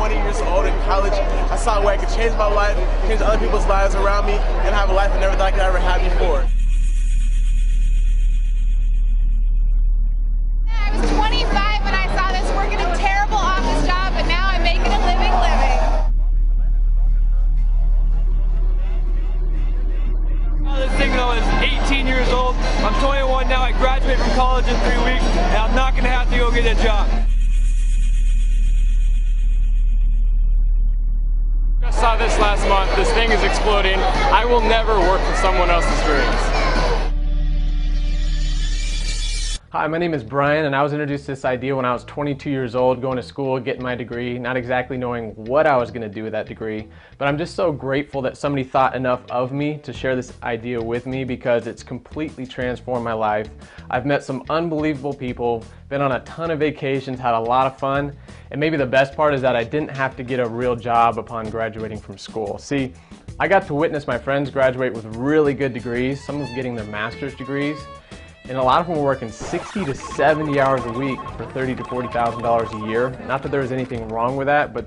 20 years old in college, I saw where I could change my life, change other people's lives around me, and have a life I never thought I could ever have before. I was 25 when I saw this, working a terrible office job, but now I'm making a living. This thing when I was 18 years old. I'm 21 now. I graduate from college in 3 weeks, and I'm not going to have to go get a job. I saw this last month. This thing is exploding. I will never work for someone else's dreams. Hi, my name is Brian, and I was introduced to this idea when I was 22 years old, going to school, getting my degree, not exactly knowing what I was going to do with that degree. But I'm just so grateful that somebody thought enough of me to share this idea with me, because it's completely transformed my life. I've met some unbelievable people, been on a ton of vacations, had a lot of fun, and maybe the best part is that I didn't have to get a real job upon graduating from school. See, I got to witness my friends graduate with really good degrees, some of them getting their master's degrees. And a lot of them were working 60 to 70 hours a week for $30,000 to $40,000 a year. Not that there was anything wrong with that, but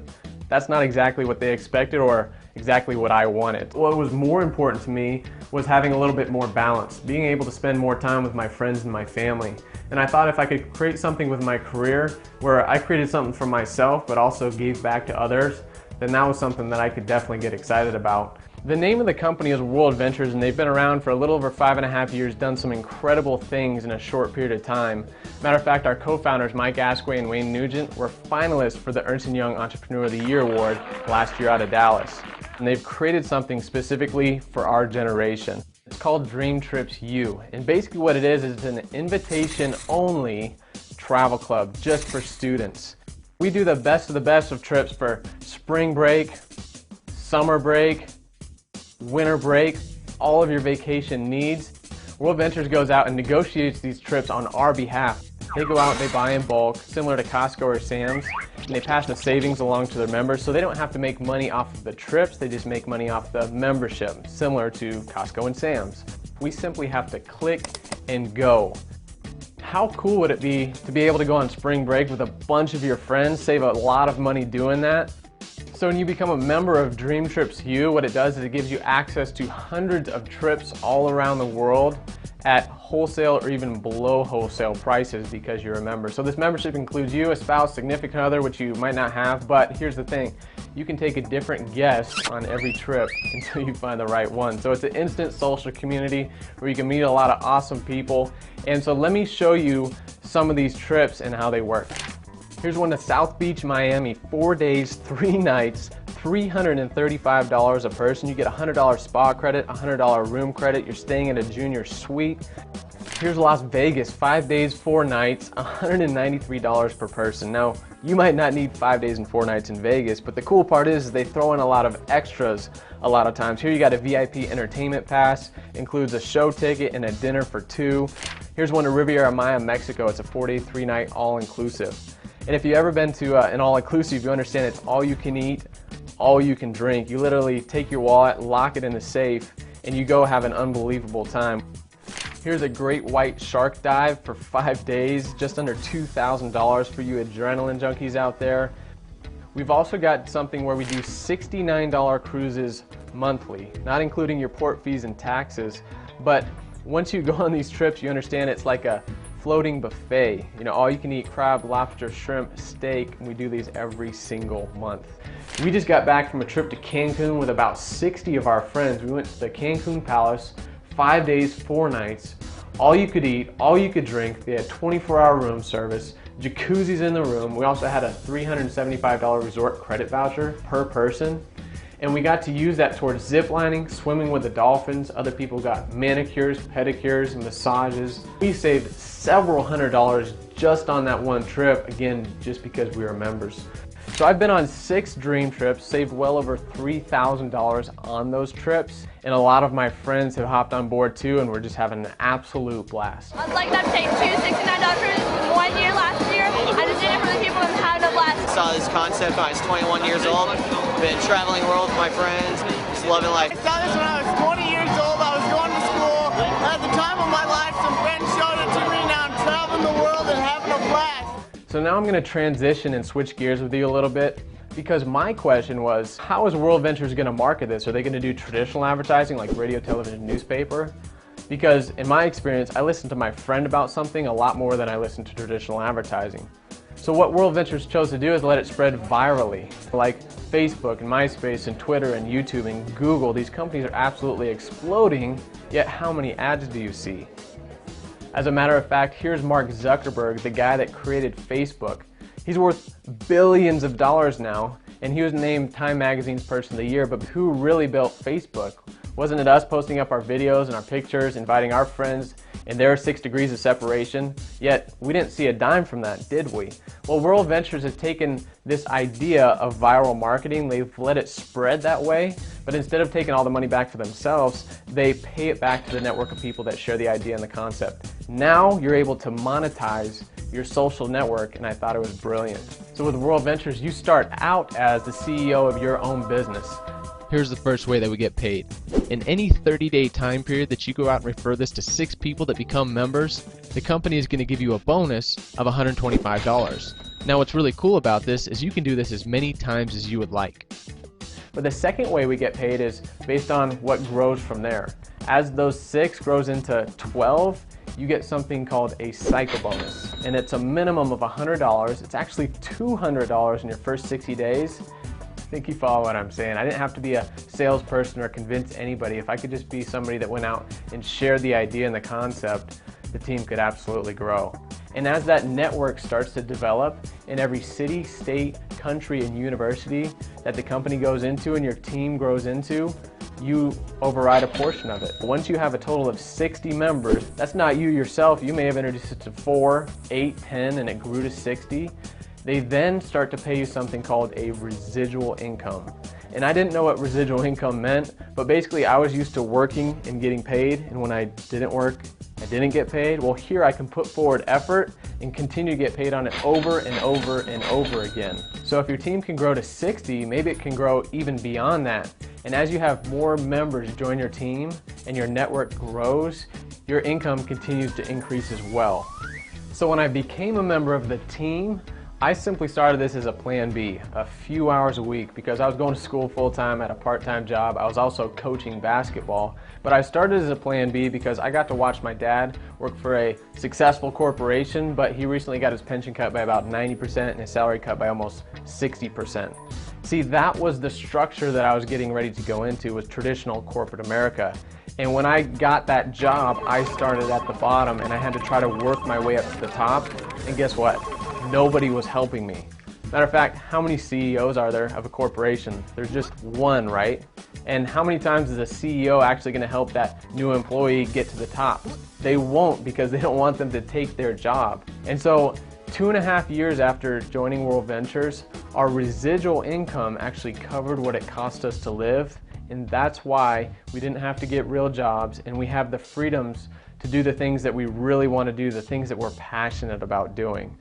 that's not exactly what they expected or exactly what I wanted. What was more important to me was having a little bit more balance, being able to spend more time with my friends and my family. And I thought if I could create something with my career where I created something for myself but also gave back to others, then that was something that I could definitely get excited about. The name of the company is WorldVentures, and they've been around for a little over 5.5 years, done some incredible things in a short period of time. Matter of fact, our co-founders, Mike Asquay and Wayne Nugent, were finalists for the Ernst & Young Entrepreneur of the Year Award last year out of Dallas. And they've created something specifically for our generation. It's called DreamTripsU, and basically what it is it's an invitation-only travel club just for students. We do the best of trips for spring break, summer break, winter break, all of your vacation needs. WorldVentures goes out and negotiates these trips on our behalf. They go out, they buy in bulk, similar to Costco or Sam's, and they pass the savings along to their members, so they don't have to make money off of the trips, they just make money off the membership, similar to Costco and Sam's. We simply have to click and go. How cool would it be to be able to go on spring break with a bunch of your friends, save a lot of money doing that? So when you become a member of DreamTripsU, what it does is it gives you access to hundreds of trips all around the world at wholesale or even below wholesale prices because you're a member. So this membership includes you, a spouse, significant other, which you might not have, but here's the thing. You can take a different guest on every trip until you find the right one. So it's an instant social community where you can meet a lot of awesome people. And so let me show you some of these trips and how they work. Here's one to South Beach, Miami, 4 days, 3 nights, $335 a person. You get a $100 spa credit, a $100 room credit. You're staying in a junior suite. Here's Las Vegas, 5 days, 4 nights, $193 per person. Now, you might not need 5 days and 4 nights in Vegas, but the cool part is they throw in a lot of extras a lot of times. Here you got a VIP entertainment pass, includes a show ticket and a dinner for 2. Here's one to Riviera Maya, Mexico. It's a 4-day, 3-night all-inclusive. And if you've ever been to an all-inclusive, you understand it's all you can eat, all you can drink. You literally take your wallet, lock it in the safe, and you go have an unbelievable time. Here's a great white shark dive for 5 days, just under $2,000 for you adrenaline junkies out there. We've also got something where we do $69 cruises monthly, not including your port fees and taxes. But once you go on these trips, you understand it's like a floating buffet. You know, all you can eat crab, lobster, shrimp, steak, and we do these every single month. We just got back from a trip to Cancun with about 60 of our friends. We went to the Cancun Palace, 5 days, 4 nights, all you could eat, all you could drink. They had 24-hour room service, jacuzzis in the room. We also had a $375 resort credit voucher per person. And we got to use that towards zip lining, swimming with the dolphins. Other people got manicures, pedicures, massages. We saved several $100s just on that one trip, again, just because we were members. So I've been on 6 dream trips, saved well over $3,000 on those trips, and a lot of my friends have hopped on board too, and we're just having an absolute blast. I was like that take 2 $69 cruises 1 year last year. I just did it for the people and having a blast. I saw this concept when I was 21 years old. Been traveling the world with my friends, just loving life. I saw this when I was 20 years old. I was going to school. At the time of my life, some friends showed it to me. Now I'm traveling the world and having a blast. So now I'm going to transition and switch gears with you a little bit. Because my question was, how is WorldVentures going to market this? Are they going to do traditional advertising like radio, television, newspaper? Because in my experience, I listen to my friend about something a lot more than I listen to traditional advertising. So what WorldVentures chose to do is let it spread virally. Like Facebook and MySpace and Twitter and YouTube and Google, these companies are absolutely exploding, yet how many ads do you see? As a matter of fact, here's Mark Zuckerberg, the guy that created Facebook. He's worth billions of dollars now, and he was named Time Magazine's Person of the Year, but who really built Facebook? Wasn't it us posting up our videos and our pictures, inviting our friends in their 6 degrees of separation? Yet, we didn't see a dime from that, did we? Well, WorldVentures has taken this idea of viral marketing, they've let it spread that way, but instead of taking all the money back for themselves, they pay it back to the network of people that share the idea and the concept. Now, you're able to monetize your social network, and I thought it was brilliant. So with WorldVentures, you start out as the CEO of your own business. Here's the first way that we get paid. In any 30-day time period that you go out and refer this to 6 people that become members, the company is going to give you a bonus of $125. Now what's really cool about this is you can do this as many times as you would like. But the second way we get paid is based on what grows from there. As those 6 grows into 12, you get something called a cycle bonus. And it's a minimum of $100. It's actually $200 in your first 60 days. I think you follow what I'm saying. I didn't have to be a salesperson or convince anybody. If I could just be somebody that went out and shared the idea and the concept, the team could absolutely grow. And as that network starts to develop in every city, state, country, and university that the company goes into and your team grows into, you override a portion of it. Once you have a total of 60 members, that's not you yourself. You may have introduced it to 4, 8, 10, and it grew to 60. They then start to pay you something called a residual income. And I didn't know what residual income meant, but basically I was used to working and getting paid, and when I didn't work, I didn't get paid. Well, here I can put forward effort and continue to get paid on it over and over and over again. So if your team can grow to 60, maybe it can grow even beyond that. And as you have more members join your team and your network grows, your income continues to increase as well. So when I became a member of the team, I simply started this as a plan B, a few hours a week, because I was going to school full-time at a part-time job. I was also coaching basketball, but I started as a plan B because I got to watch my dad work for a successful corporation, but he recently got his pension cut by about 90% and his salary cut by almost 60%. See, that was the structure that I was getting ready to go into, was traditional corporate America. And when I got that job, I started at the bottom and I had to try to work my way up to the top, and guess what? Nobody was helping me. Matter of fact, how many CEOs are there of a corporation? There's just one, right? And how many times is a CEO actually going to help that new employee get to the top? They won't, because they don't want them to take their job. And so 2.5 years after joining WorldVentures, our residual income actually covered what it cost us to live, and that's why we didn't have to get real jobs, and we have the freedoms to do the things that we really want to do, the things that we're passionate about doing.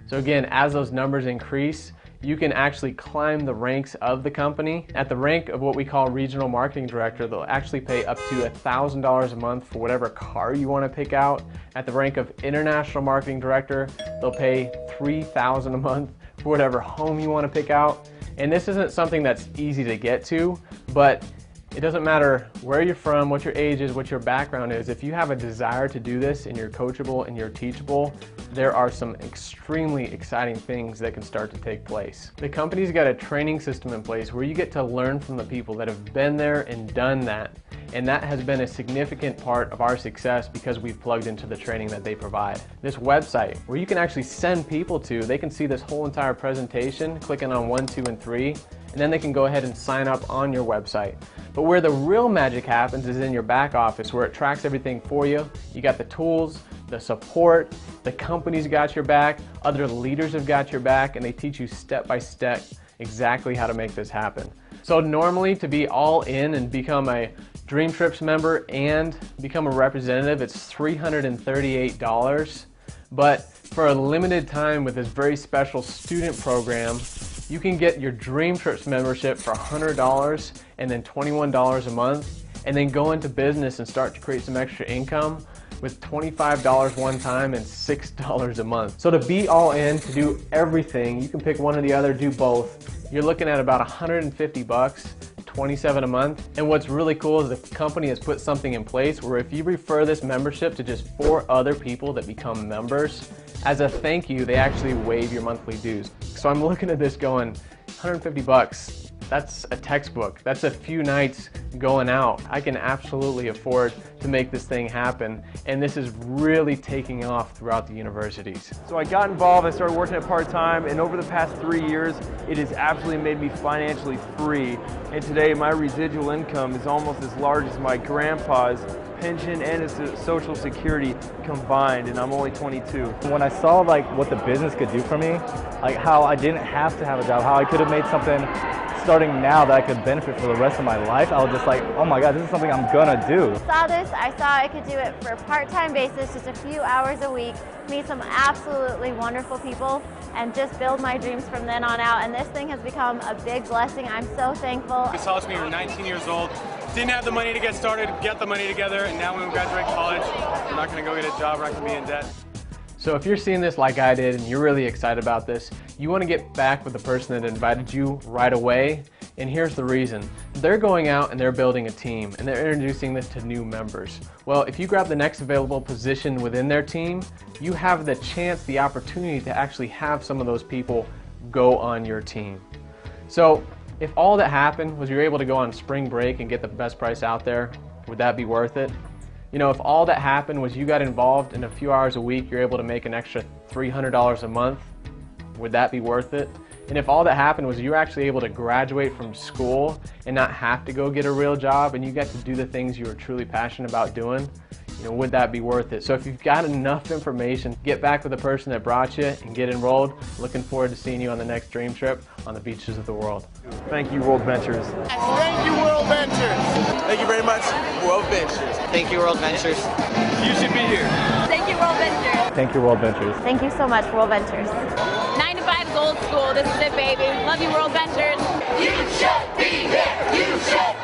So again, as those numbers increase, you can actually climb the ranks of the company. At the rank of what we call regional marketing director, they'll actually pay up to $1,000 a month for whatever car you want to pick out. At the rank of international marketing director, they'll pay $3,000 a month for whatever home you want to pick out. And this isn't something that's easy to get to, but it doesn't matter where you're from, what your age is, what your background is. If you have a desire to do this and you're coachable and you're teachable, there are some extremely exciting things that can start to take place. The company's got a training system in place where you get to learn from the people that have been there and done that. And that has been a significant part of our success because we've plugged into the training that they provide. This website where you can actually send people to, they can see this whole entire presentation, clicking on 1, 2, and 3, and then they can go ahead and sign up on your website. But where the real magic happens is in your back office, where it tracks everything for you. You got the tools, the support, the company's got your back, other leaders have got your back, and they teach you step by step exactly how to make this happen. So normally, to be all in and become a Dream Trips member and become a representative, it's $338. But for a limited time with this very special student program, you can get your Dream Trips membership for $100 and then $21 a month, and then go into business and start to create some extra income with $25 one time and $6 a month. So to be all in, to do everything, you can pick one or the other, do both. You're looking at about 150 bucks, $27 a month. And what's really cool is the company has put something in place where if you refer this membership to just 4 other people that become members, as a thank you, they actually waive your monthly dues. So I'm looking at this going, 150 bucks. That's a textbook. That's a few nights going out. I can absolutely afford to make this thing happen, and this is really taking off throughout the universities. So I got involved, I started working at part-time, and over the past 3 years, it has absolutely made me financially free. And today, my residual income is almost as large as my grandpa's pension and his Social Security combined, and I'm only 22. When I saw what the business could do for me, like how I didn't have to have a job, how I could have made something starting now that I could benefit for the rest of my life, I was just like, oh my God, this is something I'm gonna do. I saw I could do it for a part-time basis, just a few hours a week, meet some absolutely wonderful people, and just build my dreams from then on out. And this thing has become a big blessing. I'm so thankful. You saw us when we were 19 years old, didn't have the money to get started, get the money together, and now when we graduate college, we're not gonna go get a job, we're not gonna be in debt. So if you're seeing this like I did and you're really excited about this, you want to get back with the person that invited you right away. And here's the reason. They're going out and they're building a team and they're introducing this to new members. Well, if you grab the next available position within their team, you have the chance, the opportunity to actually have some of those people go on your team. So if all that happened was you're able to go on spring break and get the best price out there, would that be worth it? You know, if all that happened was you got involved in a few hours a week, you're able to make an extra $300 a month, would that be worth it? And if all that happened was you were actually able to graduate from school and not have to go get a real job and you got to do the things you were truly passionate about doing, you know, would that be worth it? So if you've got enough information, get back with the person that brought you and get enrolled. Looking forward to seeing you on the next dream trip on the beaches of the world. Thank you, WorldVentures. Thank you, WorldVentures. Thank you very much, WorldVentures. Thank you, WorldVentures. You should be here. Thank you, WorldVentures. Thank you, WorldVentures. Thank you so much, WorldVentures. 9 to 5 is old school. This is it, baby. Love you, WorldVentures. You should be here. You should